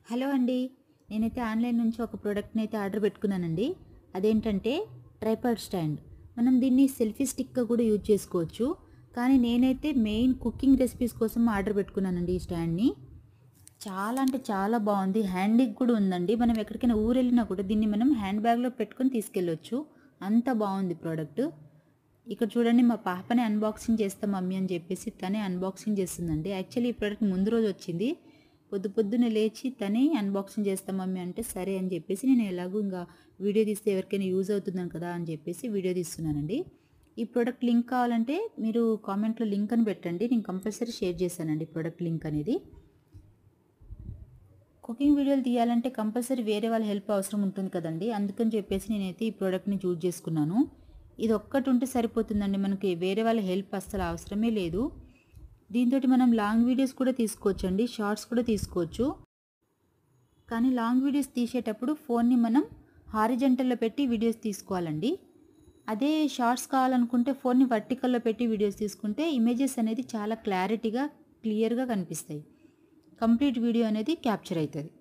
Hello అండి. నేనైతే online నుంచి ఒక ప్రోడక్ట్‌ని అయితే ఆర్డర్ పెట్టుకున్నానండి. అదేంటంటే ట్రైపాడ్ స్టాండ్. మనం దీన్ని సెల్ఫీ స్టిక్‌గా కూడా యూజ్ చేసుకోవచ్చు. కానీ నేనైతే మెయిన్ కుకింగ్ రెసిపీస్ కోసం ఆర్డర్ పెట్టుకున్నానండి ఈ స్టాండ్‌ని. చాలా అంటే చాలా బాగుంది. హ్యాండీగా కూడా ఉందండి. మనం ఎక్కడికైనా ఊరెళ్ళినా కూడా దీన్ని మనం హ్యాండ్ బ్యాగ్‌లో పెట్టుకొని తీసుకెళ్ళొచ్చు. అంత బాగుంది ప్రోడక్ట్. ఇక్కడ చూడండి మా పాపని అన్బాక్సింగ్ చేస్తా మమ్మీ అని చెప్పేసి తనే అన్బాక్సింగ్ చేస్తుందండి. యాక్చువల్లీ ఈ ప్రోడక్ట్ ముందు రోజు వచ్చింది. పొద్దున్నే లేచి తనే అన్బాక్సింగ్ చేస్తా మమ్మీ అంటే సరే అని చెప్పేసి నేను ఎలాగో ఇంకా వీడియో తీస్తే ఎవరికైనా యూజ్ అవుతుందని కదా అని చెప్పేసి వీడియో తీస్తున్నానండి. ఈ ప్రోడక్ట్ లింక్ కావాలంటే మీరు కామెంట్లో లింక్ అని పెట్టండి. నేను కంపల్సరీ షేర్ చేశానండి ప్రోడక్ట్ లింక్ అనేది. కుకింగ్ వీడియోలు తీయాలంటే కంపల్సరీ వేరే వాళ్ళ హెల్ప్ అవసరం ఉంటుంది కదండి. అందుకని చెప్పేసి నేనైతే ఈ ప్రోడక్ట్ని చూజ్ చేసుకున్నాను. ఇది ఒక్కటి ఉంటే సరిపోతుందండి. మనకి వేరే వాళ్ళ హెల్ప్ అస్సలు అవసరమే లేదు. దీంతో మనం లాంగ్ వీడియోస్ కూడా తీసుకోవచ్చండి, షార్ట్స్ కూడా తీసుకోవచ్చు. కానీ లాంగ్ వీడియోస్ తీసేటప్పుడు ఫోన్ని మనం హారిజంటల్లో పెట్టి వీడియోస్ తీసుకోవాలండి. అదే షార్ట్స్ కావాలనుకుంటే ఫోన్ని వర్టికల్లో పెట్టి వీడియోస్ తీసుకుంటే ఇమేజెస్ అనేది చాలా క్లారిటీగా క్లియర్గా కనిపిస్తాయి. కంప్లీట్ వీడియో అనేది క్యాప్చర్ అవుతుంది.